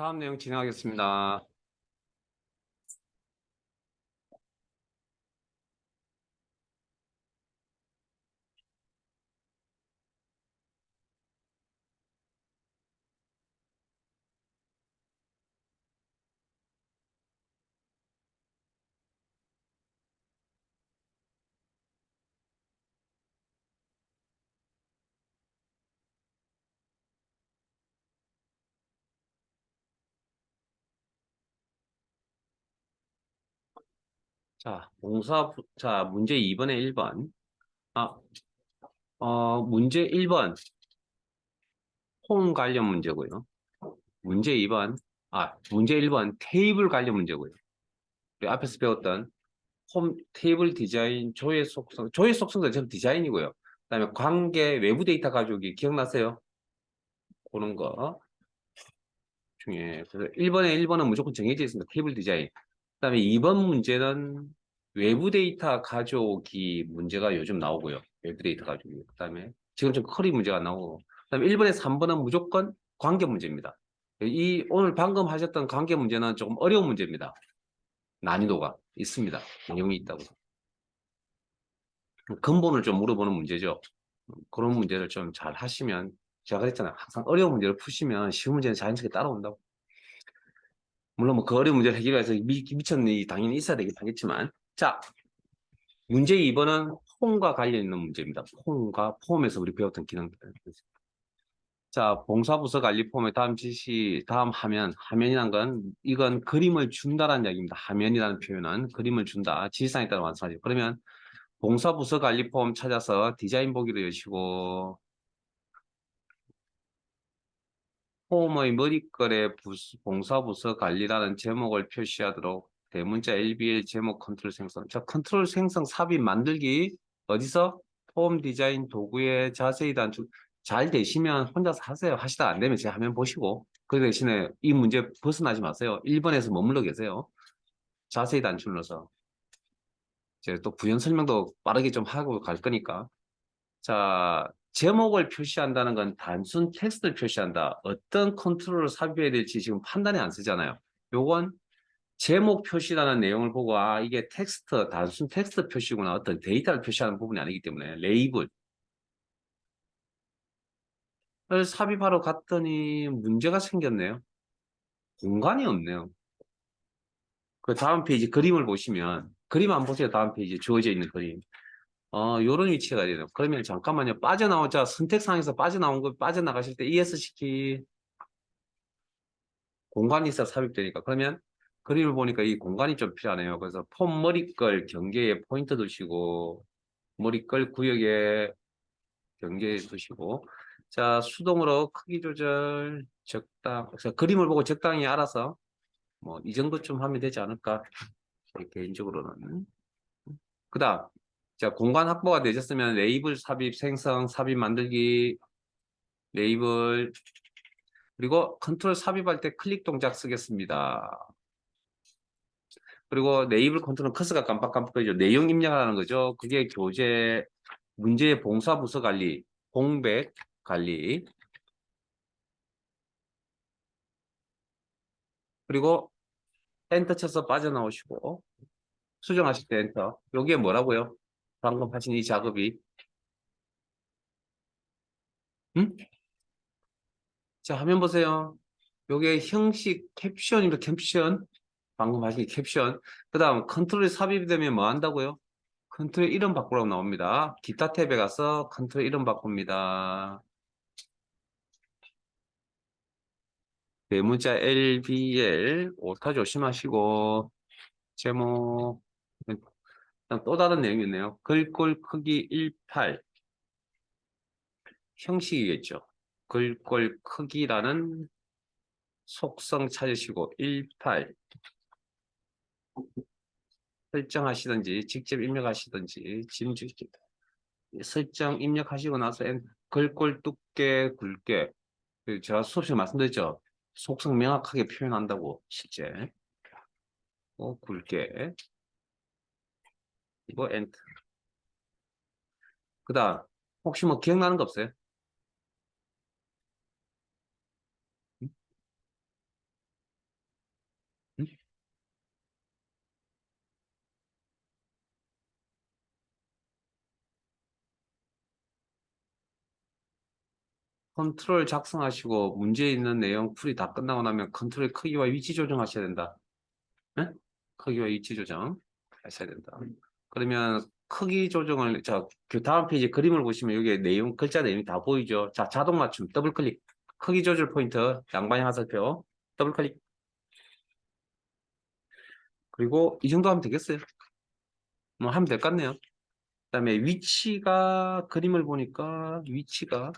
다음 내용 진행하겠습니다. 자, 문제 2번에 1번. 아, 문제 1번, 폼 관련 문제고요. 문제 2번, 문제 1번, 테이블 관련 문제고요. 우리 앞에서 배웠던 테이블 디자인, 조회 속성도 전 디자인이고요. 그다음에 관계, 외부 데이터 가져오기 기억나세요? 그런 거 중에. 그래서 1번은 무조건 정해져 있습니다. 테이블 디자인. 그다음에 2번 문제는 외부 데이터 가져오기 문제가 요즘 나오고요. 외부 데이터 가져오기. 그다음에 지금 좀 커리 문제가 나오고. 그다음에 1번에 3번은 무조건 관계 문제입니다. 오늘 방금 하셨던 관계 문제는 조금 어려운 문제입니다. 난이도가 있습니다. 내용이 있다고. 근본을 좀 물어보는 문제죠. 그런 문제를 좀 잘 하시면 제가 그랬잖아요. 항상 어려운 문제를 푸시면 쉬운 문제는 자연스럽게 따라온다고. 물론 뭐 그 어려운 문제를 해결해서 미천이 당연히 있어야 되긴 하겠지만. 자, 문제 2번은 폼과 관련 있는 문제입니다. 폼에서 우리 배웠던 기능들. 자, 봉사부서 관리 폼의 다음 화면이란 건 이건 그림을 준다라는 이야기입니다. 화면이라는 표현은 그림을 준다. 지시사항에 따라 완성하죠. 그러면 봉사부서 관리 폼 찾아서 디자인 보기를 여시고 폼의 머리글에 봉사부서 관리라는 제목을 표시하도록 대문자 LBL 제목 컨트롤 생성. 자, 컨트롤 생성 삽입 만들기 어디서? 폼 디자인 도구에 자세히 단축. 잘 되시면 혼자서 하세요. 하시다 안 되면 제 화면 보시고 그 대신에 이 문제 벗어나지 마세요. 1번에서 머물러 계세요. 자세히 단추 눌러서 이제 또 부연 설명도 빠르게 좀 하고 갈 거니까. 자, 제목을 표시한다는 건 단순 텍스트를 표시한다. 어떤 컨트롤을 삽입해야 될지 지금 판단이 안 쓰잖아요. 요건 제목 표시라는 내용을 보고 이게 단순 텍스트 표시구나. 어떤 데이터를 표시하는 부분이 아니기 때문에 레이블을 삽입하러 갔더니 문제가 생겼네요. 공간이 없네요. 그 다음 페이지 그림을 보시면 그림 안 보세요. 다음 페이지 주어져 있는 그림. 요런 위치가 되네요. 그러면 잠깐만요. 선택상에서 빠져나가실 때 ESC 공간이 있어 삽입되니까. 그러면 그림을 보니까 이 공간이 좀 필요하네요. 그래서 폼 머리끌 경계에 포인트 두시고, 머리끌 구역에 경계에 두시고, 자, 수동으로 크기 조절, 그래서 그림을 보고 적당히 알아서, 뭐, 이 정도쯤 하면 되지 않을까, 개인적으로는. 그 다음, 자, 공간 확보가 되셨으면 레이블 삽입, 생성, 삽입 만들기, 레이블, 그리고 컨트롤 삽입할 때 클릭 동작 쓰겠습니다. 그리고 네이블 컨트롤 커서가 깜빡깜빡거리죠. 내용 입력하는 거죠. 그게 문제의 봉사 부서 관리, 공백 관리. 그리고 엔터 쳐서 빠져나오시고 수정하실 때 엔터. 여기에 뭐라고요? 방금 하신 이 작업이. 응? 자, 화면 보세요. 요게 형식 캡션입니다. 캡션. 방금 하신 캡션. 그 다음 컨트롤이 삽입되면 뭐 한다고요? 컨트롤 이름 바꾸라고 나옵니다. 기타 탭에 가서 컨트롤 이름 바꿉니다. 대문자 LBL 오타 조심하시고 제목 또 다른 내용이 있네요. 글꼴 크기 18 형식이겠죠. 글꼴 크기라는 속성 찾으시고 18 설정하시든지 직접 입력하시든지 설정 입력하시고 나서 글꼴 두께 굵게 제가 수업 시간에 말씀드렸죠. 속성 명확하게 표현한다고 실제 굵게 이거 엔터. 그 다음 혹시 뭐 기억나는 거 없어요? 컨트롤 작성하시고 문제에 있는 내용 풀이 다 끝나고 나면 컨트롤 크기와 위치 조정하셔야 된다. 네? 크기와 위치 조정 하셔야 된다. 그러면 크기 조정을 그 다음 페이지 그림을 보시면 여기 내용 글자 내용이 다 보이죠. 자, 자동 맞춤 더블 클릭. 크기 조절 포인트 양방향 화살표 더블 클릭. 그리고 이 정도 하면 되겠어요. 뭐 하면 될 것 같네요. 그다음에 위치가 그림을 보니까 위치가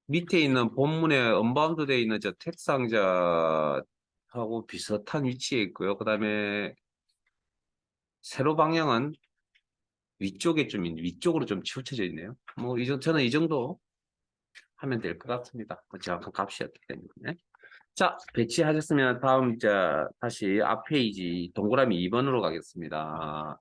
밑에 있는 본문에 언바운드 되어 있는 저 텍상자하고 비슷한 위치에 있고요. 그다음에 세로 방향은 위쪽으로 좀 치우쳐져 있네요. 뭐 저는 이 정도 하면 될 것 같습니다. 정확한 값이었기 때문에. 자, 배치하셨으면 다음 다시 앞 페이지 동그라미 2번으로 가겠습니다.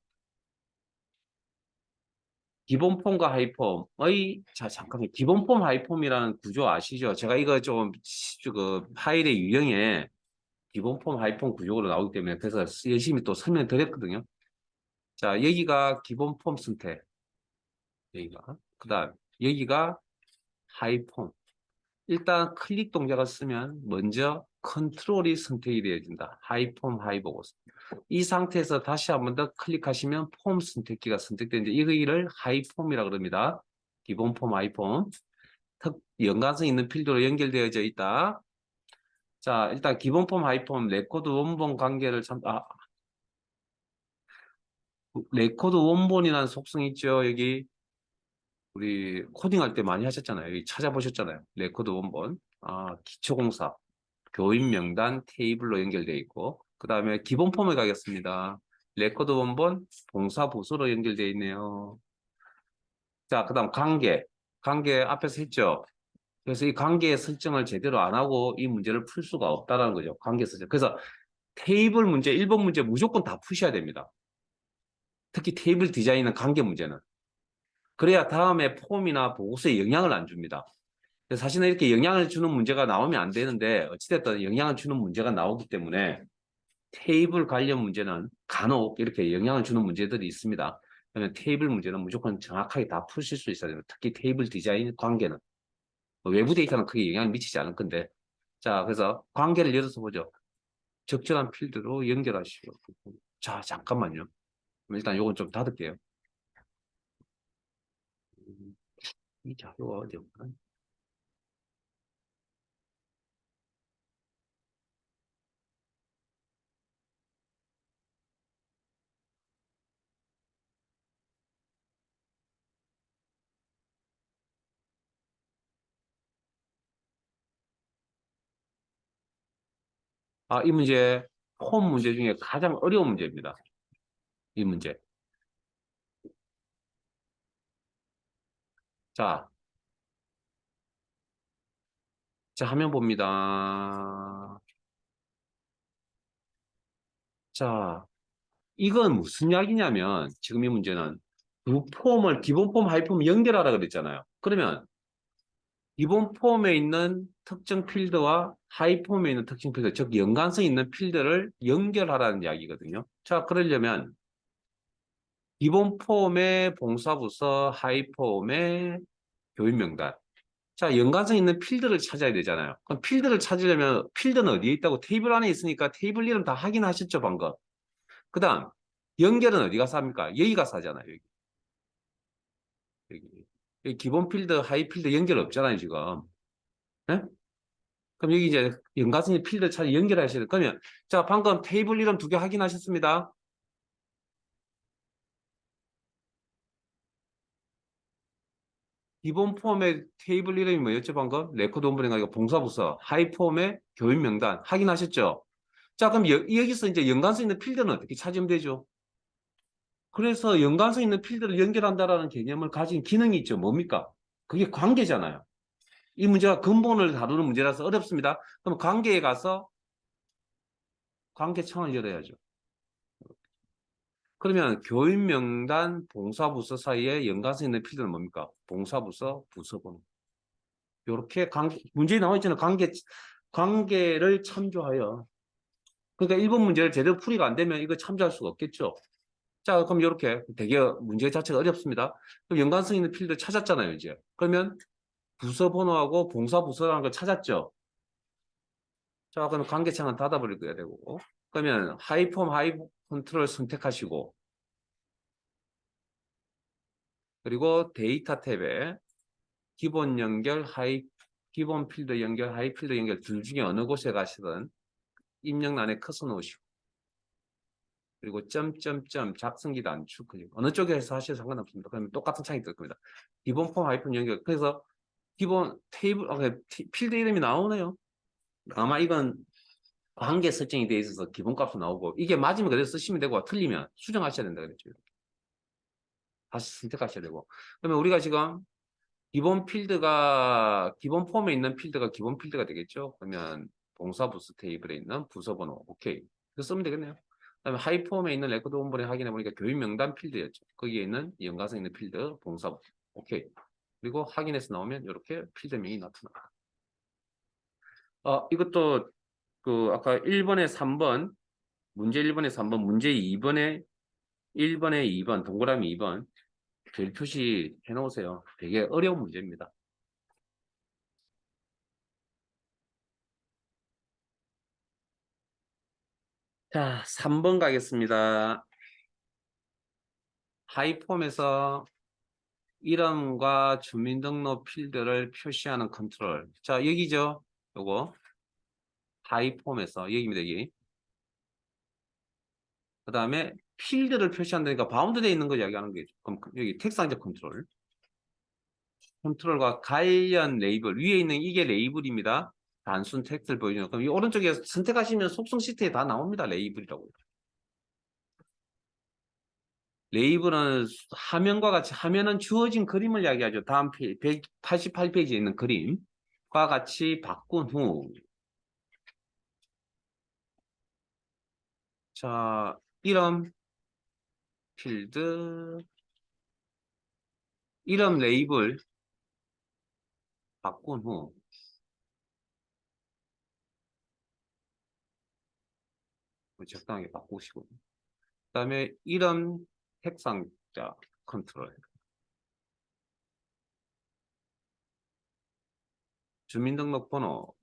기본 폼과 하이폼의 잠깐만, 기본 폼 하이폼이라는 구조 아시죠? 제가 이거 그 파일의 유형에 기본 폼 하이폼 구조로 나오기 때문에 그래서 열심히 또 설명드렸거든요. 자, 여기가 기본 폼 선택. 여기가. 그다음 여기가 하이폼. 일단 클릭 동작을 쓰면 먼저 컨트롤이 선택이 되어진다. 하이폼 하이보고. 이 상태에서 다시 한 번 더 클릭하시면 폼 선택기가 선택되는데 이거를 하이폼이라고 그럽니다. 기본 폼 하이폼. 연관성 있는 필드로 연결되어져 있다. 자, 일단 기본 폼 하이폼 레코드 원본 관계를 레코드 원본이라는 속성이 있죠. 여기 우리 코딩할 때 많이 하셨잖아요. 여기 찾아보셨잖아요. 레코드 원본. 기초공사, 교인 명단 테이블로 연결되어 있고 그 다음에 기본 폼에 가겠습니다. 레코드 원본, 봉사 부서로 연결되어 있네요. 자, 그 다음 관계 앞에서 했죠. 그래서 이 관계의 설정을 제대로 안 하고 이 문제를 풀 수가 없다는 거죠. 관계 설정. 그래서 테이블 문제, 1번 문제 무조건 다 푸셔야 됩니다. 특히 테이블 디자인은 관계 문제는. 그래야 다음에 폼이나 보고서에 영향을 안 줍니다. 사실은 이렇게 영향을 주는 문제가 나오면 안 되는데 어찌됐든 영향을 주는 문제가 나오기 때문에 테이블 관련 문제는 간혹 이렇게 영향을 주는 문제들이 있습니다. 그러면 테이블 문제는 무조건 정확하게 다 푸실 수 있어야 됩니다. 특히 테이블 디자인 관계는. 외부 데이터는 크게 영향을 미치지 않을 건데. 자, 그래서 관계를 열어서 보죠. 적절한 필드로 연결하시고. 자, 잠깐만요. 일단 요건 좀 닫을게요. 이 자료가 어디였나? 이 문제, 홈 문제 중에 가장 어려운 문제입니다. 이 문제. 자, 화면 봅니다. 자, 이건 무슨 이야기냐면, 지금 이 문제는 두 폼을, 기본 폼, 하이 폼 연결하라 그랬잖아요. 그러면 기본 폼에 있는 특정 필드와 하이 폼에 있는 특정 필드, 즉 연관성 있는 필드를 연결하라는 이야기거든요. 자, 그러려면 기본 폼의 봉사부서, 하이 폼의 교인 명단. 자, 연관성 있는 필드를 찾아야 되잖아요. 그럼 필드를 찾으려면 필드는 어디에 있다고 테이블 안에 있으니까 테이블 이름 다 확인하셨죠, 방금. 그 다음, 연결은 어디 가서 합니까? 여기 가서 하잖아요, 여기. 여기 기본 필드, 하이 필드 연결 없잖아요, 지금. 네? 그럼 여기 이제 연관성 있는 필드 찾아 연결하셔야 돼요. 그러면, 자, 방금 테이블 이름 두 개 확인하셨습니다. 기본 폼의 테이블 이름이 뭐였죠, 방금? 레코드 원본인가 이거 봉사부서, 하이 폼의 교인 명단 확인하셨죠? 자, 그럼 여기서 이제 연관성 있는 필드는 어떻게 찾으면 되죠? 그래서 연관성 있는 필드를 연결한다라는 개념을 가진 기능이 있죠. 뭡니까? 그게 관계잖아요. 이 문제가 근본을 다루는 문제라서 어렵습니다. 그럼 관계에 가서 관계청을 열어야죠. 그러면 교인 명단 봉사부서 사이에 연관성 있는 필드는 뭡니까? 봉사부서 부서번호. 이렇게 문제에 나와 있잖아요. 관계를 참조하여. 그러니까 1번 문제를 제대로 풀이가 안 되면 이거 참조할 수가 없겠죠. 자, 그럼 이렇게 되게 문제 자체가 어렵습니다. 그럼 연관성 있는 필드 찾았잖아요, 이제. 그러면 부서 번호하고 봉사 부서라는 걸 찾았죠. 자, 그럼 관계창은 닫아버려야 되고. 그러면 하이폼 하이 컨트롤 선택하시고, 그리고 데이터 탭에 기본 연결, 기본 필드 연결, 하이 필드 연결 둘 중에 어느 곳에 가시든 입력란에 커서 놓으시고, 그리고 점점점 작성기 단축 클릭. 어느 쪽에서 하셔도 상관없습니다. 그러면 똑같은 창이 뜰 겁니다. 기본 폼 하이폰 연결. 그래서 기본 테이블, 필드 이름이 나오네요. 아마 이건 관계 설정이 되어 있어서 기본값도 나오고, 이게 맞으면 그대로 쓰시면 되고, 틀리면 수정하셔야 된다 그랬죠. 다시 선택하셔야 되고. 그러면 우리가 지금 기본 폼에 있는 필드가 기본 필드가 되겠죠. 그러면 동사 부스 테이블에 있는 부서 번호, 오케이. 이거 쓰면 되겠네요. 그다음에 하이 폼에 있는 레코드 원본에 확인해 보니까 교육 명단 필드였죠. 거기에 있는 연관성 있는 필드, 동사, 오케이. 그리고 확인해서 나오면 이렇게 필드명이 나타납니다. 이것도 아까 1번에 3번, 문제 1번에 3번, 문제 2번에 1번에 2번, 동그라미 2번 별 표시 해놓으세요. 되게 어려운 문제입니다. 자, 3번 가겠습니다. 하이폼에서 이름과 주민등록 필드를 표시하는 컨트롤. 자, 여기죠. 요거. 하이폼에서 여기입니다, 여기. 그 다음에 필드를 표시한다니까 바운드되어 있는 거 이야기하는 거죠. 그럼 여기 텍스트한자 컨트롤. 컨트롤과 관련 레이블. 위에 있는 이게 레이블입니다. 단순 텍스트를 보여주는. 그럼 이 오른쪽에 선택하시면 속성 시트에 다 나옵니다. 레이블이라고. 레이블은 화면과 같이 화면은 주어진 그림을 이야기하죠. 다음 188페이지에 있는 그림과 같이 바꾼 후 자, 이름 필드 이름 레이블 바꾼 후 적당하게 바꾸시고 그다음에 이름 색상자 컨트롤 주민등록번호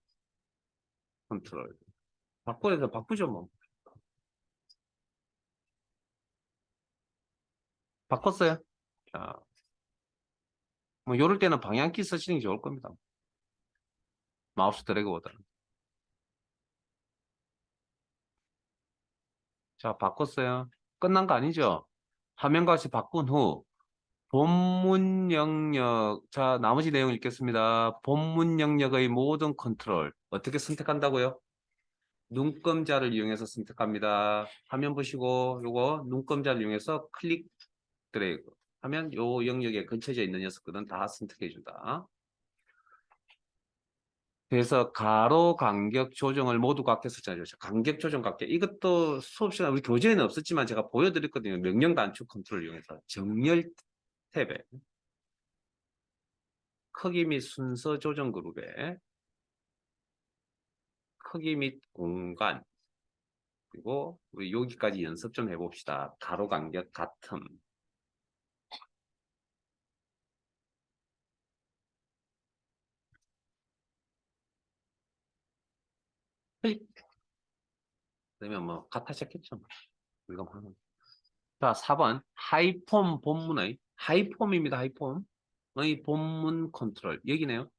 컨트롤 바꿔서 바꾸죠 뭐. 바꿨어요. 자, 뭐 요럴 때는 방향키 쓰시는 게 좋을 겁니다. 마우스 드래그보다는. 자, 바꿨어요. 끝난 거 아니죠? 화면과 같이 바꾼 후 본문 영역, 자, 나머지 내용 읽겠습니다. 본문 영역의 모든 컨트롤 어떻게 선택한다고요? 눈금자를 이용해서 선택합니다. 화면 보시고 요거 눈금자를 이용해서 클릭 드래그 하면 요 영역에 걸쳐져 있는 녀석들은 다 선택해 준다. 그래서 가로 간격 조정을 모두 각게 썼잖아요. 간격 조정 각게. 이것도 수업 시간 우리 교재에는 없었지만 제가 보여드렸거든요. 명령 단축 컨트롤을 이용해서 정렬 탭에 크기 및 순서 조정 그룹에 크기 및 공간 그리고 우리 여기까지 연습 좀 해봅시다. 가로 간격 같음. 클릭. 그러면 뭐 같아졌겠죠. 이거 하면. 자, 4번 하이폼 본문의 하이폼입니다. 하이폼의 본문 컨트롤 여기네요.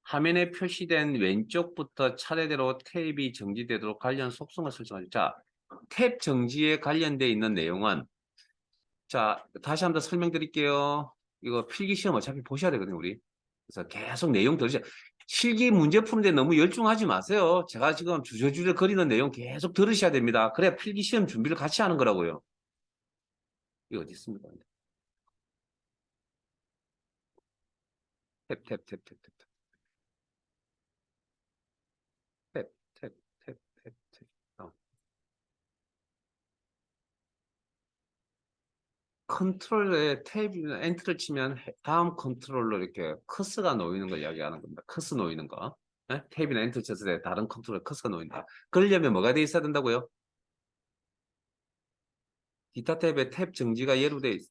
화면에 표시된 왼쪽부터 차례대로 탭이 정지되도록 관련 속성을 설정하죠. 자, 탭 정지에 관련되어 있는 내용은 자, 다시 한번 설명드릴게요. 이거 필기시험 어차피 보셔야 되거든요, 우리. 그래서 계속 내용 들으세요. 실기 문제 푸는데 너무 열중하지 마세요. 제가 지금 주저주저 거리는 내용 계속 들으셔야 됩니다. 그래야 필기시험 준비를 같이 하는 거라고요. 이거 어디 있습니까? 탭, 탭, 탭, 탭, 탭, 탭, 탭, 탭, 탭, 탭. 컨트롤에 탭이나 엔터를 치면 다음 컨트롤로 이렇게 커스가 놓이는 걸 이야기하는 겁니다. 커스 놓이는 거. 네? 탭이나 엔터 쳤을 때 다른 컨트롤에 커스가 놓인다. 그러려면 뭐가 돼 있어야 된다고요? 기타 탭에 탭 정지가 예로 돼 있어.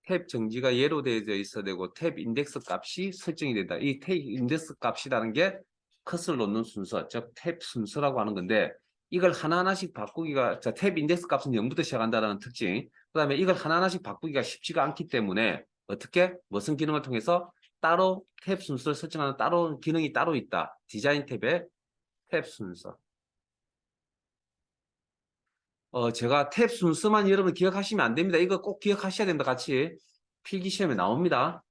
탭 정지가 예로 되어 있어야 되고 탭 인덱스 값이 설정이 된다. 이 탭 인덱스 값이라는 게 컷을 놓는 순서, 즉 탭 순서라고 하는 건데 이걸 하나하나씩 바꾸기가 자, 탭 인덱스 값은 0부터 시작한다는 특징. 그다음에 이걸 하나하나씩 바꾸기가 쉽지가 않기 때문에 어떻게 무슨 기능을 통해서 따로 탭 순서를 설정하는 따로 기능이 따로 있다. 디자인 탭에 탭 순서. 제가 탭 순서만 여러분 기억하시면 안 됩니다. 이거 꼭 기억하셔야 됩니다. 같이 필기 시험에 나옵니다.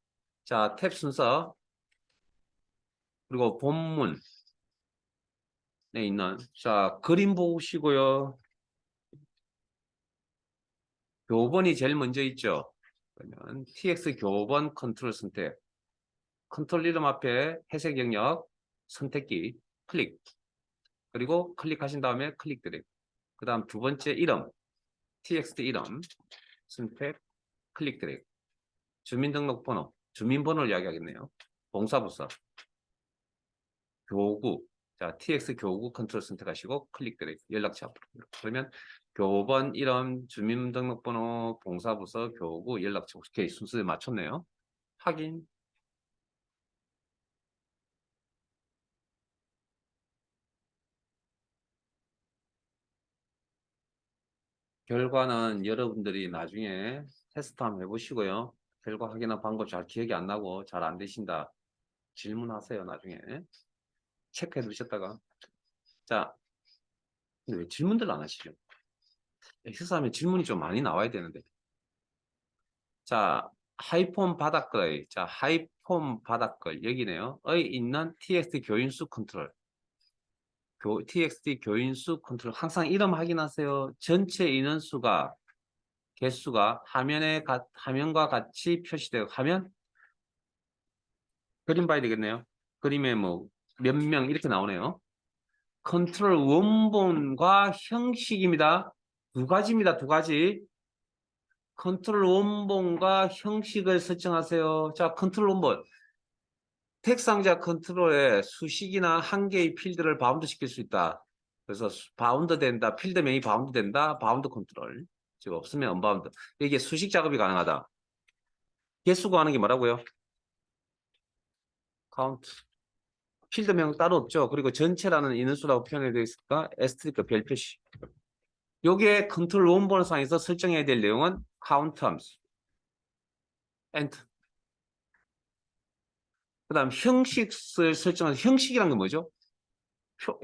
자, 탭 순서 그리고 본문에 있는 자 그림 보시고요. 교본이 제일 먼저 있죠. 그러면 TX 교본 컨트롤 선택. 컨트롤 이름 앞에 회색 영역 선택기 클릭. 그리고 클릭하신 다음에 클릭 드래그. 그 다음 두 번째 이름 TXT 이름 선택 클릭 드래그. 주민등록번호 주민번호를 이야기하겠네요. 봉사부서 교구 자 TX 교구 컨트롤 선택하시고 클릭 드래그 연락처 앞으로. 그러면 교번 이름 주민등록번호 봉사부서 교구 연락처 오케이 순서에 맞췄네요. 확인. 결과는 여러분들이 나중에 테스트 한번 해보시고요. 결과 확인한 방법 잘 기억이 안 나고 잘 안 되신다. 질문하세요. 나중에. 체크해 두셨다가. 자, 근데 왜 질문들 안 하시죠? 엑세스 하면 질문이 좀 많이 나와야 되는데. 자, 하이폰 바닥글. 자, 하이폰 바닥글. 여기네요. 의 있는 txt 교인수 컨트롤. txt 교인수 컨트롤. 항상 이름 확인하세요. 전체 인원수가 개수가 화면과 같이 표시되고 화면 그림 봐야 되겠네요. 그림에 뭐 몇 명 이렇게 나오네요. 컨트롤 원본과 형식입니다. 두 가지입니다. 두 가지. 컨트롤 원본과 형식을 설정하세요. 자, 컨트롤 원본. 텍상자 컨트롤에 수식이나 한 개의 필드를 바운드 시킬 수 있다. 그래서 바운드 된다. 필드명이 바운드 된다. 바운드 컨트롤. 지금 없으면 언바운드. 이게 수식 작업이 가능하다. 개수 구하는 게 뭐라고요? 카운트. 필드명 따로 없죠. 그리고 전체라는 인원수라고 표현되어 있으니까 에스테리크 별 표시. 요게 컨트롤 원본 상에서 설정해야 될 내용은 count terms, and 그 다음 형식을 설정한 형식이란 게 뭐죠?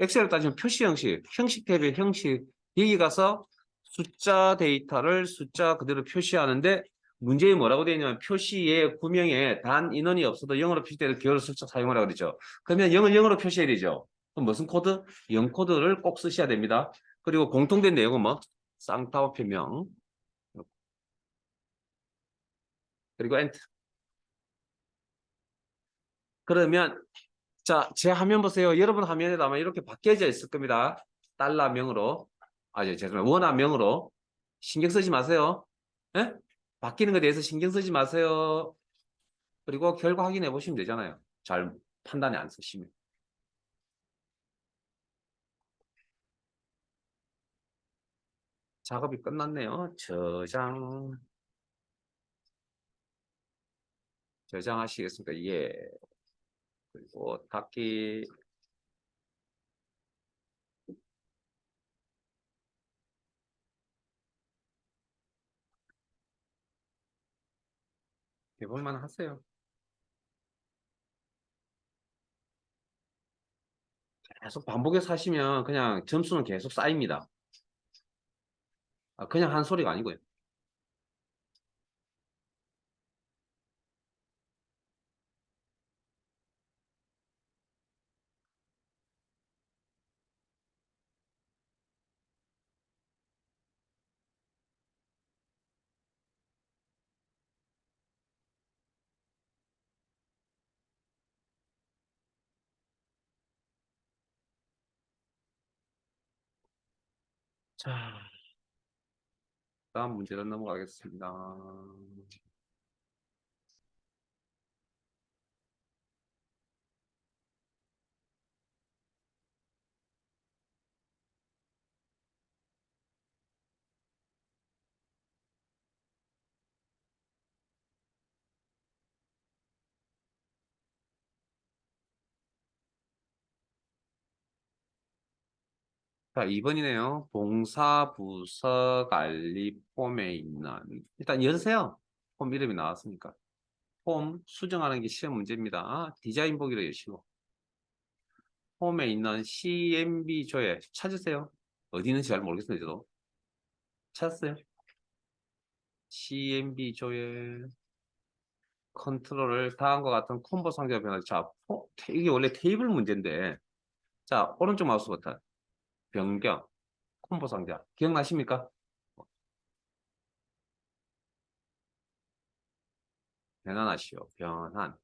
엑셀을 따지면 표시 형식, 형식 탭의 형식 여기 가서 숫자 데이터를 숫자 그대로 표시하는데 문제에 뭐라고 되어 있냐면 표시에 구명에 단 인원이 없어도 0으로 표시되는 기호를 슬쩍 사용하라고 그러죠. 그러면 0을 0으로 표시해야 되죠. 그럼 무슨 코드? 0 코드를 꼭 쓰셔야 됩니다. 그리고 공통된 내용은 뭐? 쌍따옴 표명 그리고 엔터. 그러면 자, 제 화면 보세요. 여러분 화면에도 아마 이렇게 바뀌어져 있을 겁니다. 달러명으로. 죄송합니다. 원화명으로. 신경 쓰지 마세요. 예? 바뀌는 것에 대해서 신경 쓰지 마세요. 그리고 결과 확인해 보시면 되잖아요. 잘 판단이 안 쓰시면. 작업이 끝났네요. 저장하시겠습니까? 예. 그리고 닫기. 해볼만 하세요. 계속 반복해서 하시면 그냥 점수는 계속 쌓입니다. 그냥 한 소리가 아니고요. 자, 다음 문제로 넘어가겠습니다. 자, 2번이네요. 봉사 부서 관리 폼에 있는 일단 열으세요. 폼 이름이 나왔으니까. 폼 수정하는 게 시험 문제입니다. 디자인 보기로 여시고. 폼에 있는 CMB 조회 찾으세요. 어디 있는지 잘 모르겠어요. 저도. 찾았어요. CMB 조회 컨트롤을 다음과 같은 콤보 상자 변화. 자, 이게 원래 테이블 문제인데. 자, 오른쪽 마우스 버튼. 변경. 콤보 상자. 기억나십니까? 변환하시오. 변환.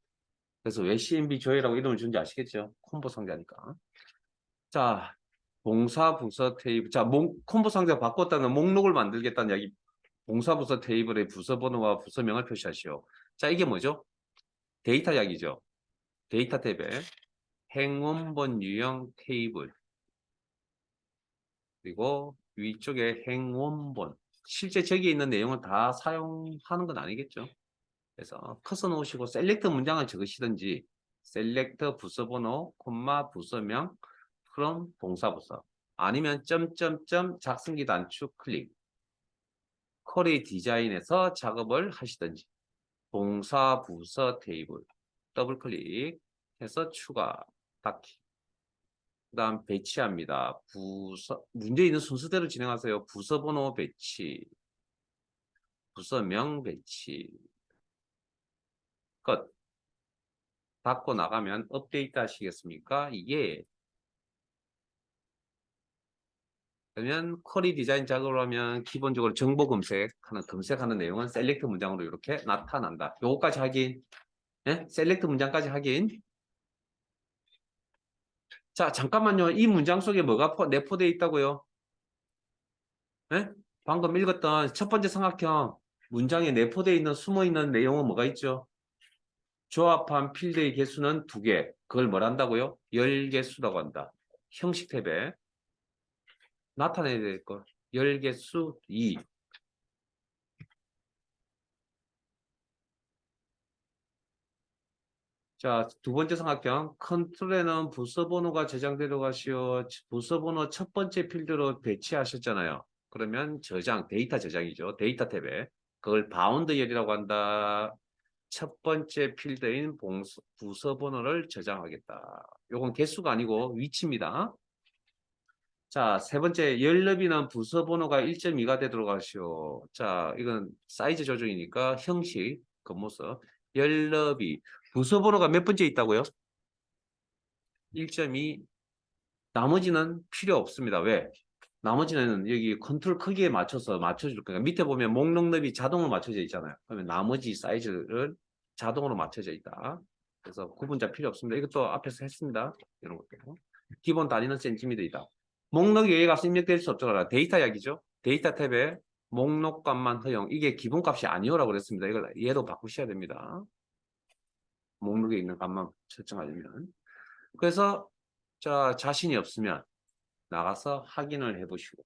그래서 왜 CMB 조회라고 이름을 준지 아시겠죠? 콤보 상자니까. 자, 봉사부서 테이블. 자, 콤보 상자 바꿨다는 목록을 만들겠다는 이야기. 봉사부서 테이블의 부서 번호와 부서명을 표시하시오. 자, 이게 뭐죠? 데이터 이야기죠. 데이터 탭에 행원본 유형 테이블. 그리고 위쪽에 행원본. 실제 저기에 있는 내용을 다 사용하는 건 아니겠죠. 그래서 커서 놓으시고 셀렉트 문장을 적으시든지 셀렉트 부서번호, 콤마 부서명, from 동사부서 아니면 점점점 작성기 단축 클릭 쿼리 디자인에서 작업을 하시든지 동사부서 테이블 더블 클릭해서 추가 닫기 그 다음 배치합니다. 문제 있는 순서대로 진행하세요. 부서번호 배치 부서명 배치 끝 닫고 나가면 업데이트 하시겠습니까? 이게 그러면 쿼리 디자인 작업을 하면 기본적으로 정보 검색하는 내용은 셀렉트 문장으로 이렇게 나타난다. 요거까지 확인. 예? 셀렉트 문장까지 확인. 자, 잠깐만요. 이 문장 속에 뭐가 내포되어 있다고요? 예? 방금 읽었던 첫 번째 삼각형 문장에 내포되어 있는 숨어있는 내용은 뭐가 있죠? 조합한 필드의 개수는 2개. 그걸 뭘 한다고요? 열 개수라고 한다. 형식 탭에 나타내야 될 거. 열 개수 2. 자, 두 번째 삼각형 컨트롤에는 부서 번호가 저장되도록 하시오. 부서 번호 첫 번째 필드로 배치하셨잖아요. 그러면 데이터 저장이죠. 데이터 탭에 그걸 바운드열이라고 한다. 첫 번째 필드인 부서 번호를 저장하겠다. 요건 개수가 아니고 위치입니다. 자, 세 번째 열너비는 부서 번호가 1.2가 되도록 하시오. 자, 이건 사이즈 조정이니까 형식 겉모습 열너비 부서 번호가 몇 번째 있다고요? 1.2 나머지는 필요 없습니다. 왜? 나머지는 여기 컨트롤 크기에 맞춰서 맞춰줄 거니까 밑에 보면 목록 너비 자동으로 맞춰져 있잖아요. 그러면 나머지 사이즈를 자동으로 맞춰져 있다. 그래서 구분자 필요 없습니다. 이것도 앞에서 했습니다. 이런 것도. 기본 단위는 센티미터이다. 목록 여기가 입력될 수 없잖아. 데이터 이야기죠. 데이터 탭에 목록값만 허용. 이게 기본값이 아니오라고 그랬습니다. 이걸 얘로 바꾸셔야 됩니다. 목록에 있는 값만 설정하려면. 그래서 자, 자신이 없으면 나가서 확인을 해보시고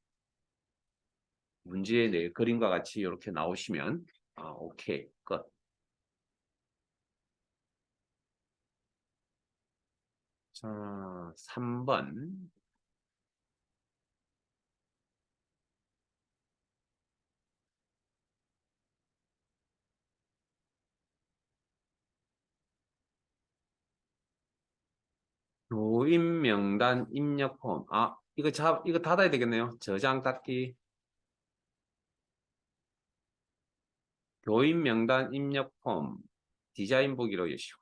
문제의 그림과 같이 이렇게 나오시면 오케이 끝. 자, 3번 교인 명단 입력 폼. 이거 닫아야 되겠네요. 저장 닫기. 교인 명단 입력 폼 디자인 보기로 여시고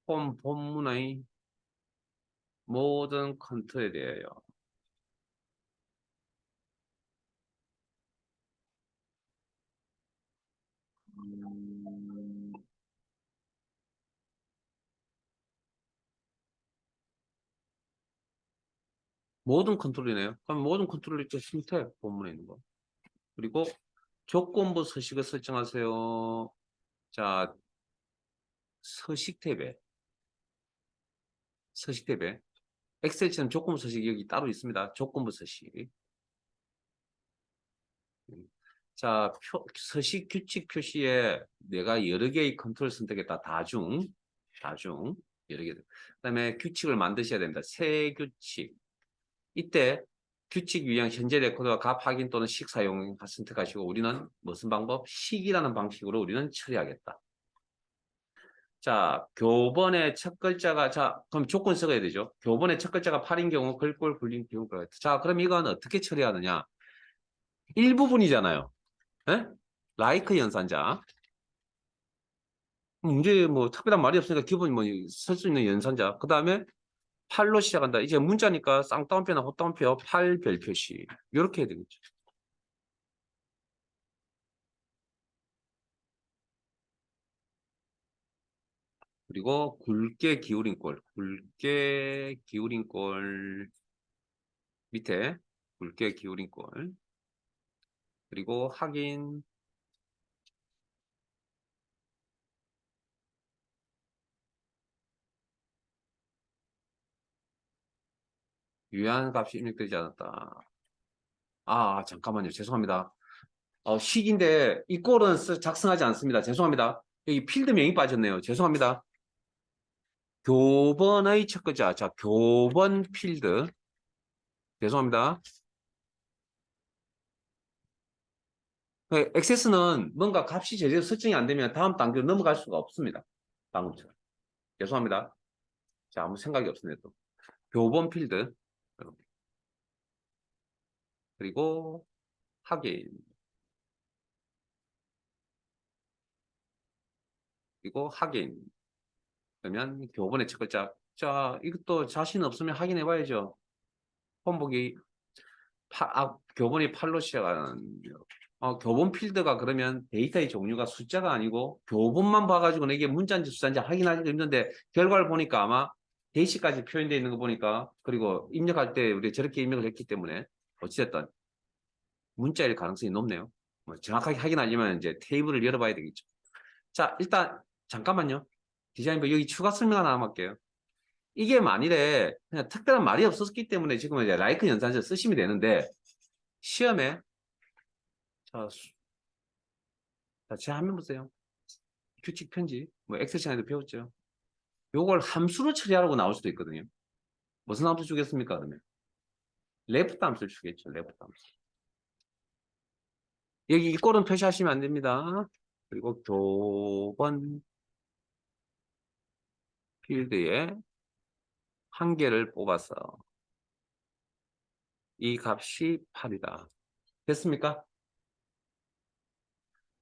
폼 본문의 모든 컨트롤에 대하여 음, 모든 컨트롤이네요. 그럼 모든 컨트롤 있죠. 심태 본문에 있는 거. 그리고 조건부 서식을 설정하세요. 자, 서식 탭에 엑셀처럼 조건부 서식이 여기 따로 있습니다. 조건부 서식. 자, 서식 규칙 표시에 내가 여러 개의 컨트롤 선택했다. 다중. 여러 개. 그다음에 규칙을 만드셔야 됩니다. 새 규칙. 이때 규칙 유형 현재 레코드와 값 확인 또는 식 사용 선택하시고 우리는 무슨 방법? 식이라는 방식으로 우리는 처리하겠다. 자, 교본의 첫 글자가 그럼 조건 써야 되죠. 교본의 첫 글자가 8인 경우 글꼴 굴린 경우 자, 그럼 이건 어떻게 처리하느냐? 일부분이잖아요. 예? 라이크 연산자. 문제 뭐 특별한 말이 없으니까 기본 뭐 쓸 수 있는 연산자. 그다음에 팔로 시작한다. 이제 문자니까 쌍따옴표나 헛따옴표, 팔 별 표시. 이렇게 해야 되겠죠. 그리고 굵게 기울인 꼴. 굵게 기울인 꼴 밑에 굵게 기울인 꼴. 그리고 확인. 유효한 값이 입력되지 않았다. 아, 잠깐만요. 죄송합니다. 식인데 이 꼴은 작성하지 않습니다. 죄송합니다. 여기 필드명이 빠졌네요. 죄송합니다. 교본의 첫 글자. 자, 교본 필드. 죄송합니다. 액세스는 뭔가 값이 제대로 설정이 안 되면 다음 단계로 넘어갈 수가 없습니다. 방금처럼. 죄송합니다. 자, 아무 생각이 없습니다. 또. 교본 필드. 그리고 확인. 그리고 확인. 그러면 교본의 첫 글자. 자, 이것도 자신 없으면 확인해 봐야죠. 폰보기 교본이 8로 시작하는 교본 필드가 그러면 데이터의 종류가 숫자가 아니고 교본만 봐가지고 이게 문자인지 숫자인지 확인하기가 힘든데 결과를 보니까 아마 대시까지 표현되어 있는 거 보니까 그리고 입력할 때 우리 저렇게 입력을 했기 때문에 어찌됐든 문자일 가능성이 높네요. 뭐 정확하게 확인하려면 이제 테이블을 열어봐야 되겠죠. 자, 일단 잠깐만요. 디자인부 여기 추가 설명 하나 할게요. 이게 만일에 그냥 특별한 말이 없었기 때문에 지금 이제 라이크 연산서 쓰시면 되는데 시험에 자, 제 화면 보세요. 규칙 편집, 뭐 엑셀 시간에도 배웠죠. 요걸 함수로 처리하라고 나올 수도 있거든요. 무슨 함수 주겠습니까? 그러면 레프트 함수를 주겠죠. 레프트 함수. 여기 이 꼴은 표시하시면 안 됩니다. 그리고 교본 필드에 한 개를 뽑아서 이 값이 8이다. 됐습니까?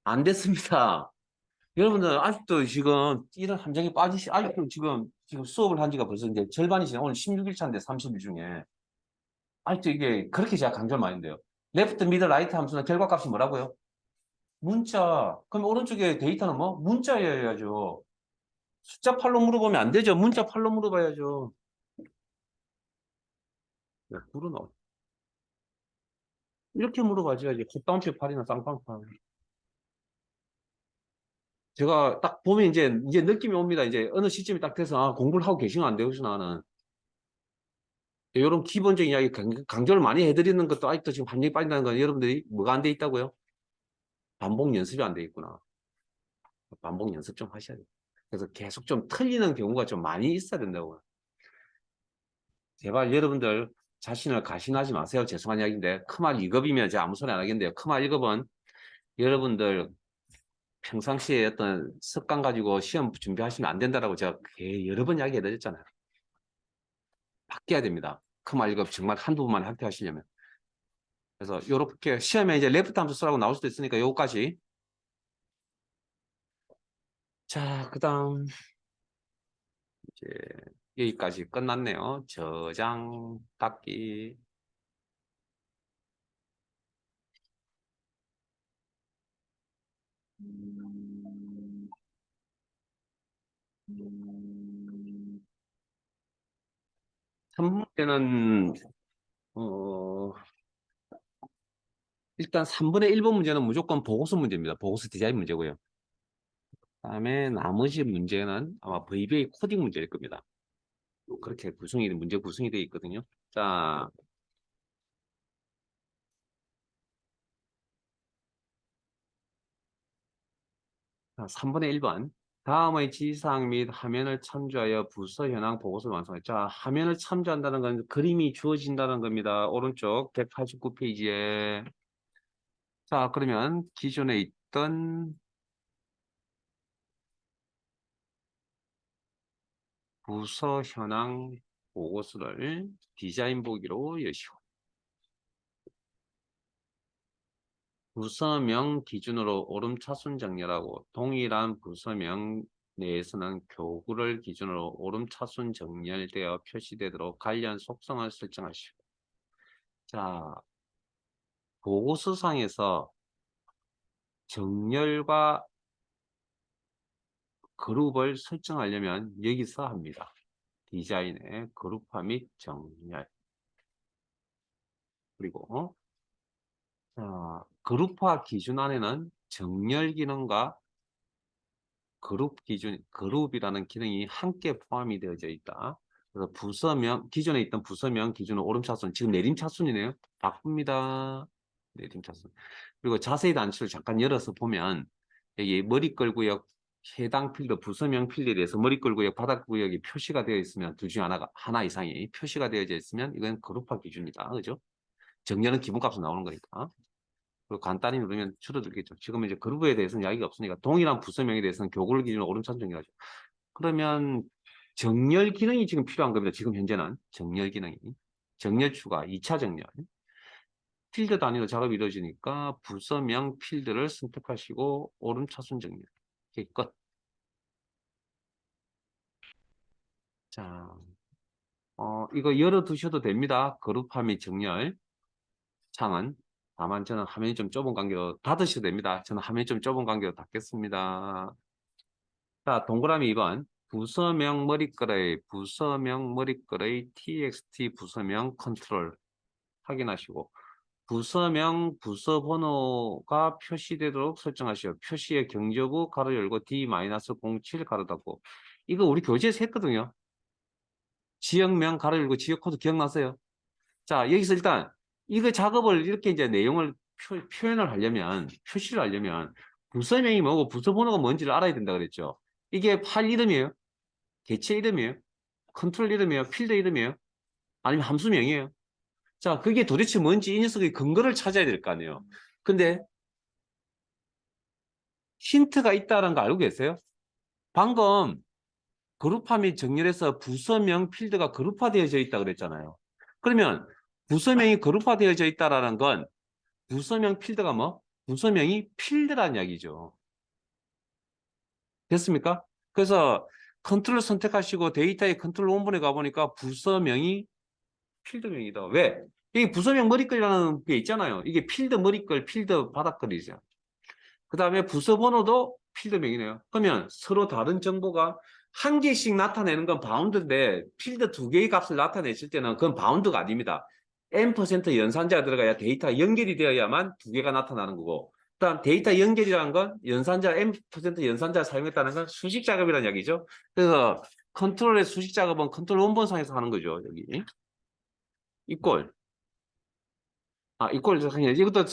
안 됐습니다. 여러분들 아직도 지금 이런 함정에 아직도 지금 수업을 한 지가 벌써 이제 절반이 지나 오늘 16일 차인데 30일 중에 아직도 이게 그렇게 제가 강조를 많이 한대요. 레프트, 미드, 라이트 함수는 결과값이 뭐라고요? 문자. 그럼 오른쪽에 데이터는 뭐? 문자여야죠. 숫자 팔로 물어보면 안 되죠. 문자 팔로 물어봐야죠. 네, 불은 이렇게 물어봐줘야지. 콧다운표 팔이나 쌍방팔. 제가 딱 보면 이제 느낌이 옵니다. 이제 어느 시점이 딱 돼서 공부를 하고 계시면 안 되겠어 나는. 이런 기본적인 이야기 강조를 많이 해드리는 것도 아직도 지금 함정이 빠진다는 건 여러분들이 뭐가 안 돼 있다고요? 반복 연습이 안 돼 있구나. 반복 연습 좀 하셔야 돼요. 그래서 계속 좀 틀리는 경우가 좀 많이 있어야 된다고. 제발 여러분들 자신을 가신하지 마세요. 죄송한 이야기인데 크말 2급이면 제가 아무 소리 안 하겠는데요. 크말 1급은 여러분들 평상시에 어떤 습관 가지고 시험 준비하시면 안 된다라고 제가 여러 번 이야기 해드렸잖아요. 바뀌어야 됩니다. 크말 1급 정말 한두 번만 학교하시려면. 그래서 이렇게 시험에 이제 레프트 함수 쓰라고 나올 수도 있으니까 요거까지. 자, 그 다음 이제 여기까지 끝났네요. 저장, 닫기. 첫 번째는 일단 3분의 1번 문제는 무조건 보고서 문제입니다. 보고서 디자인 문제고요. 그다음에 나머지 문제는 아마 VBA 코딩 문제일 겁니다. 그렇게 문제 구성이 되어 있거든요. 자, 3분의 1번. 다음의 지시사항 및 화면을 참조하여 부서 현황 보고서를 완성해. 자, 화면을 참조한다는 건 그림이 주어진다는 겁니다. 오른쪽 189페이지에. 자, 그러면 기존에 있던 부서 현황 보고서를 디자인 보기로 여시오. 부서명 기준으로 오름차순 정렬하고 동일한 부서명 내에서는 교구를 기준으로 오름차순 정렬되어 표시되도록 관련 속성을 설정하시오. 자, 보고서상에서 정렬과 그룹을 설정하려면 여기서 합니다. 디자인의 그룹화 및 정렬. 그리고 그룹화 기준 안에는 정렬 기능과 그룹 기준, 그룹이라는 기능이 함께 포함이 되어져 있다. 그래서 부서명, 기존에 있던 부서명 기준은 오름차순, 지금 내림차순이네요. 바꿉니다. 내림차순. 그리고 자세히 단추를 잠깐 열어서 보면 여기 머리끌구역 해당 필드, 부서명 필드에 대해서 머리끌구역, 바닥구역이 표시가 되어 있으면 둘 중에 하나 이상이 표시가 되어져 있으면 이건 그룹화 기준이다. 그죠? 정렬은 기본값으로 나오는 거니까. 그리고 간단히 누르면 줄어들겠죠. 지금은 이제 그룹에 대해서는 이야기가 없으니까 동일한 부서명에 대해서는 교구를 기준으로 오름차순 정렬하죠. 그러면 정렬 기능이 지금 필요한 겁니다. 지금 현재는 정렬 기능이. 정렬 추가, 2차 정렬. 필드 단위로 작업이 이루어지니까 부서명 필드를 선택하시고 오름차순 정렬. 이게 끝. 자, 이거 열어두셔도 됩니다. 그룹화 및 정렬 창은. 다만 저는 화면이 좀 좁은 관계로 닫으셔도 됩니다. 저는 화면이 좀 좁은 관계로 닫겠습니다. 자, 동그라미 2번. 부서명 머리글의 txt 부서명 컨트롤 확인하시고 부서명 부서 번호가 표시되도록 설정하시오. 표시의 경저부 가로 열고 D-07 가로 닫고. 이거 우리 교재에서 했거든요. 지역명 가로 열고 지역 코드 기억나세요? 자, 여기서 일단 이거 작업을 이렇게 이제 내용을 표현을 하려면, 표시를 하려면 부서명이 뭐고 부서 번호가 뭔지를 알아야 된다 그랬죠. 이게 파일 이름이에요? 개체 이름이에요? 컨트롤 이름이에요? 필드 이름이에요? 아니면 함수명이에요? 자, 그게 도대체 뭔지 이 녀석의 근거를 찾아야 될 거 아니에요. 근데 힌트가 있다는 거 알고 계세요? 방금 그룹화 및 정렬해서 부서명 필드가 그룹화되어져 있다 그랬잖아요. 그러면 부서명이 그룹화되어져 있다는 건 부서명 필드가 뭐? 부서명이 필드라는 이야기죠. 됐습니까? 그래서 컨트롤 선택하시고 데이터의 컨트롤 원본에 가보니까 부서명이 필드명이다. 왜? 여기 부서명 머리글이라는 게 있잖아요. 이게 필드 머리글, 필드 바닥글이죠. 그 다음에 부서 번호도 필드명이네요. 그러면 서로 다른 정보가 한 개씩 나타내는 건 바운드인데 필드 두 개의 값을 나타냈을 때는 그건 바운드가 아닙니다. n% 연산자가 들어가야 데이터가 연결이 되어야만 두 개가 나타나는 거고 그다음 데이터 연결이라는 건 연산자 n% 연산자를 사용했다는 건 수식 작업이라는 이야기죠. 그래서 컨트롤의 수식 작업은 컨트롤 원본상에서 하는 거죠. 여기 이꼴 이꼴 그냥 이것도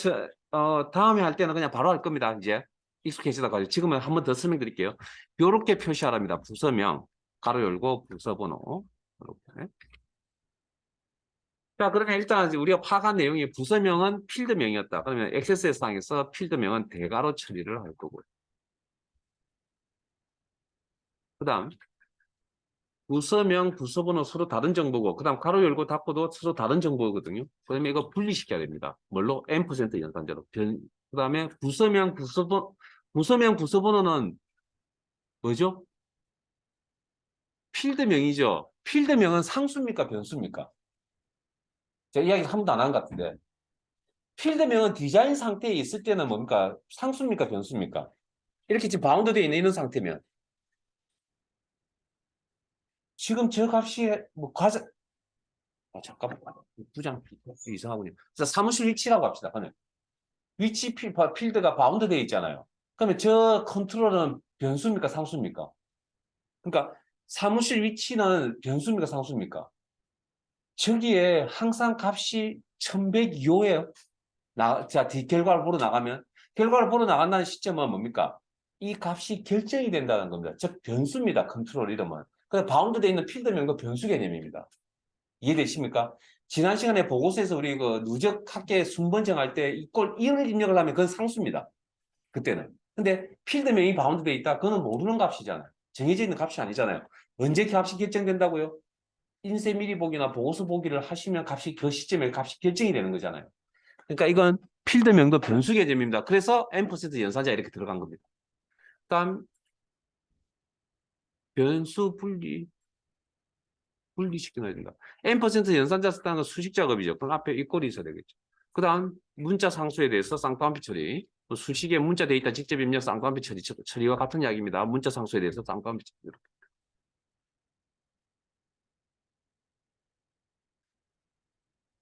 다음에 할 때는 그냥 바로 할 겁니다. 이제 익숙해지다 가지고 지금은 한 번 더 설명드릴게요. 이렇게 표시하랍니다. 부서명 가로 열고 부서번호 이렇게. 자, 그러면 일단 우리가 파악한 내용이 부서명은 필드명이었다. 그러면 XSS 상에서 필드명은 대괄호 처리를 할 거고요. 그다음 부서명, 부서번호 서로 다른 정보고 그다음 가로 열고 닫고도 서로 다른 정보거든요. 그러면 이거 분리시켜야 됩니다. 뭘로? n% 연산자로. 그다음에 부서명, 부서번호는 뭐죠? 필드명이죠. 필드명은 상수입니까? 변수입니까? 제가 이야기 한 번도 안 한 것 같은데. 필드명은 디자인 상태에 있을 때는 뭡니까? 상수입니까? 변수입니까? 이렇게 지금 바운드되어 있는 이런 상태면 지금 저 값이 뭐 잠깐만 두장 이상하군요. 자, 사무실 위치라고 합시다. 위치 필드가 바운드되어 있잖아요. 그러면 저 컨트롤은 변수입니까? 상수입니까? 그러니까 사무실 위치는 변수입니까? 상수입니까? 저기에 항상 값이 1102호예요. 자, 결과를 보러 나가면 결과를 보러 나간다는 시점은 뭡니까? 이 값이 결정이 된다는 겁니다. 즉 변수입니다. 컨트롤 이름은. 그래서 바운드되어 있는 필드명도 변수 개념입니다. 이해되십니까? 지난 시간에 보고서에서 우리 그 누적 합계 순번 정할 때 이꼴 1을 입력을 하면 그건 상수입니다. 그때는. 근데 필드명이 바운드되어 있다. 그거는 모르는 값이잖아요. 정해져 있는 값이 아니잖아요. 언제 값이 결정된다고요? 인쇄 미리 보기나 보고서 보기를 하시면 값이 그 시점에 값이 결정이 되는 거잖아요. 그러니까 이건 필드명도 변수 개념입니다. 그래서 M% 연산자 이렇게 들어간 겁니다. 그다음 변수 분리시켜놔야 된다. M% 연산자 쓰다는 건 수식 작업이죠. 그럼 앞에 이 꼴이 있어야 되겠죠. 그다음 문자 상수에 대해서 쌍따옴표 처리. 수식에 문자 데이터 직접 입력 쌍따옴표 처리와 같은 이야기입니다. 문자 상수에 대해서 쌍따옴표 처리.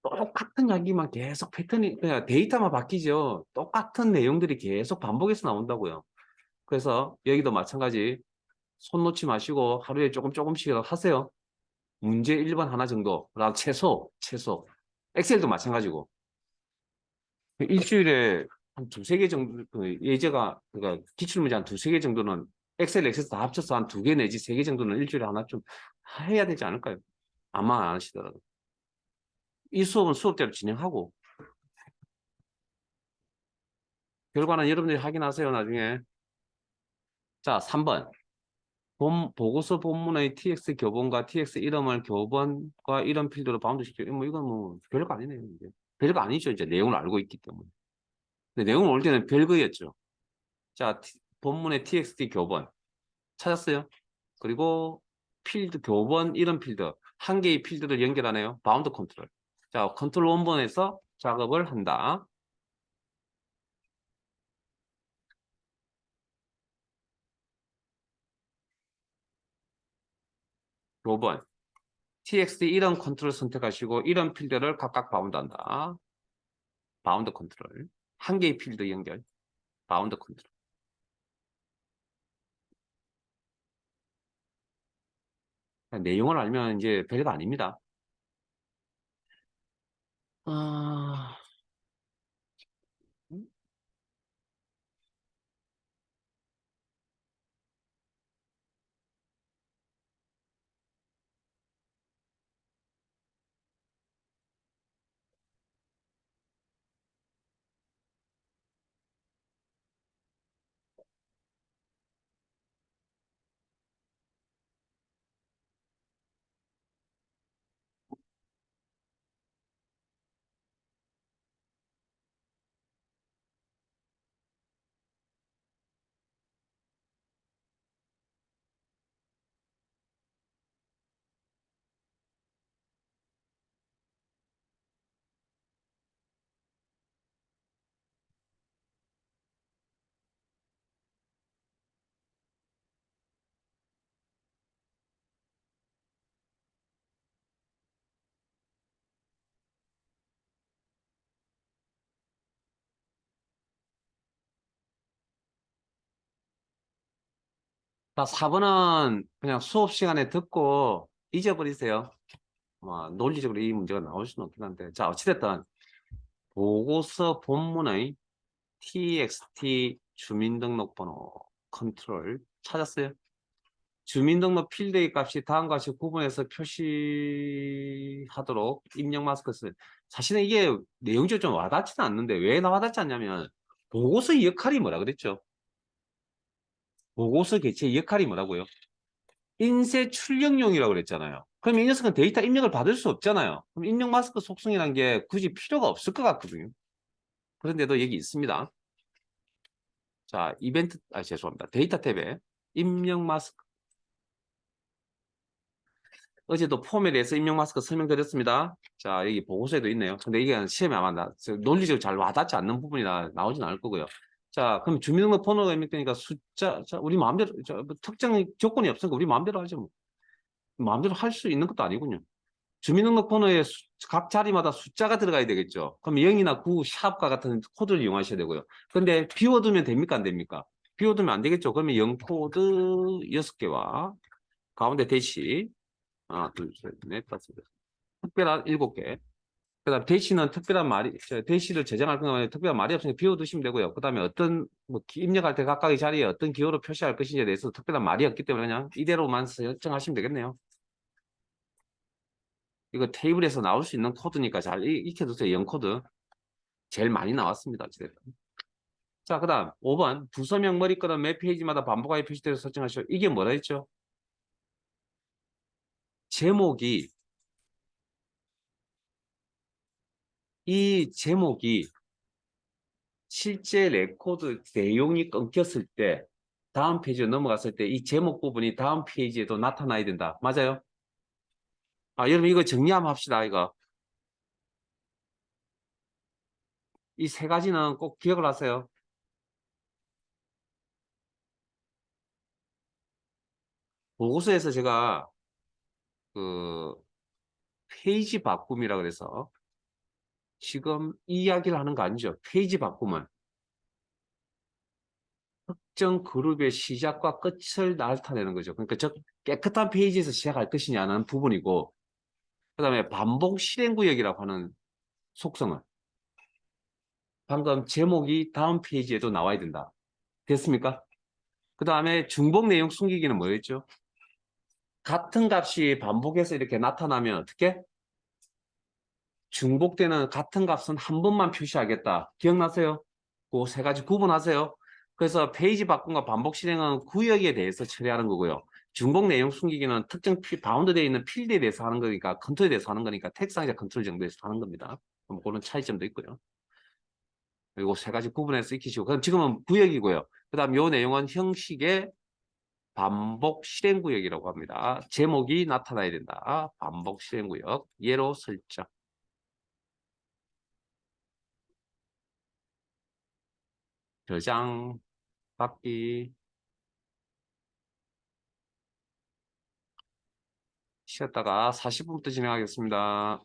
똑같은 이야기만 계속 패턴이 그냥 데이터만 바뀌죠. 똑같은 내용들이 계속 반복해서 나온다고요. 그래서 여기도 마찬가지 손 놓지 마시고 하루에 조금씩 하세요. 문제 1번 하나 정도. 최소. 엑셀도 마찬가지고. 일주일에 한 두세 개 정도, 예제가, 그러니까 기출문제 한 두세 개 정도는 엑셀, 엑세스 다 합쳐서 한 두 개 내지 세 개 정도는 일주일에 하나 좀 해야 되지 않을까요? 아마 안 하시더라도. 이 수업은 수업대로 진행하고, 결과는 여러분들이 확인하세요, 나중에. 자, 3번. 보고서 본문의 TX 교본과 TX 이름을 교본과 이름 필드로 바운드시켜. 이건 뭐, 별거 아니네요, 이제. 별거 아니죠, 이제 내용을 알고 있기 때문에. 근데 내용을 올 때는 별거였죠. 자, 본문의 TXT 교본. 찾았어요? 그리고 필드, 교본 이름 필드. 한 개의 필드를 연결하네요. 바운드 컨트롤. 자, 컨트롤 원본에서 작업을 한다. 교본. TXT 이름 컨트롤 선택하시고 이름 필드를 각각 바운드한다. 바운드 컨트롤. 한 개의 필드 연결. 바운드 컨트롤. 내용을 알면 이제 별거 아닙니다. 아... 4번은 그냥 수업 시간에 듣고 잊어버리세요. 논리적으로 이 문제가 나올 수는 없긴 한데. 자, 어찌됐든 보고서 본문의 TXT 주민등록번호 컨트롤 찾았어요? 주민등록 필드의 값이 다음과 같이 구분해서 표시하도록 입력 마스크 쓰. 사실은 이게 내용적으로 좀 와닿지는 않는데 왜 와닿지 않냐면 보고서의 역할이 뭐라 그랬죠? 보고서 개체의 역할이 뭐라고요? 인쇄 출력용이라고 그랬잖아요. 그럼 이 녀석은 데이터 입력을 받을 수 없잖아요. 그럼 입력 마스크 속성이라는 게 굳이 필요가 없을 것 같거든요. 그런데도 여기 있습니다. 자, 죄송합니다. 데이터 탭에 입력 마스크. 어제도 폼에 대해서 입력 마스크 설명드렸습니다. 자, 여기 보고서에도 있네요. 근데 이게 시험에 아마 논리적으로 잘 와닿지 않는 부분이라 나오진 않을 거고요. 자, 그럼 주민등록 번호가 입력되니까 숫자, 자, 우리 마음대로, 뭐 특정 조건이 없으니까 우리 마음대로 하죠. 뭐. 마음대로 할 수 있는 것도 아니군요. 주민등록번호에 각 자리마다 숫자가 들어가야 되겠죠. 그럼 0이나 9, 샵과 같은 코드를 이용하셔야 되고요. 근데 비워두면 됩니까? 안 됩니까? 비워두면 안 되겠죠. 그러면 0코드 6개와 가운데 대시 하나, 둘, 셋, 넷, 다섯, 여섯. 특별한 7개. 그다음 대시는 특별한 말이 대시를 제정할 경우에 특별한 말이 없으니까 비워두시면 되고요. 그다음에 어떤 뭐 입력할 때 각각의 자리에 어떤 기호로 표시할 것인지에 대해서 특별한 말이 없기 때문에 그냥 이대로만 설정하시면 되겠네요. 이거 테이블에서 나올 수 있는 코드니까 잘 익혀두세요. 0코드. 제일 많이 나왔습니다. 어찌됐든. 자, 그다음 5번 부서명 머리끈은 매 페이지마다 반복하게 표시되어 설정하시오. 이게 뭐라 했죠? 제목이 이 제목이 실제 레코드 내용이 끊겼을 때 다음 페이지로 넘어갔을 때 이 제목 부분이 다음 페이지에도 나타나야 된다. 맞아요? 아, 여러분 이거 정리 한번 합시다. 이거 이 세 가지는 꼭 기억을 하세요. 보고서에서 제가 그 페이지 바꿈이라 그래서 지금 이 이야기를 하는 거 아니죠. 페이지 바꿈은 특정 그룹의 시작과 끝을 나타내는 거죠. 그러니까 저 깨끗한 페이지에서 시작할 것이냐는 부분이고, 그 다음에 반복 실행 구역이라고 하는 속성은 방금 제목이 다음 페이지에도 나와야 된다. 됐습니까? 그 다음에 중복 내용 숨기기는 뭐였죠? 같은 값이 반복해서 이렇게 나타나면 어떻게? 중복되는 같은 값은 한 번만 표시하겠다. 기억나세요? 그 세 가지 구분하세요. 그래서 페이지 바꿈과 반복 실행은 구역에 대해서 처리하는 거고요. 중복 내용 숨기기는 특정 바운드되어 있는 필드에 대해서 하는 거니까 컨트롤에 대해서 하는 거니까 텍스트상자 컨트롤 정도에서 하는 겁니다. 그런 차이점도 있고요. 그리고 세 가지 구분해서 익히시고 그럼 지금은 구역이고요. 그 다음 요 내용은 형식의 반복 실행 구역이라고 합니다. 제목이 나타나야 된다. 반복 실행 구역 예로 설정. 저장 받기 쉬었다가 40분부터 진행하겠습니다.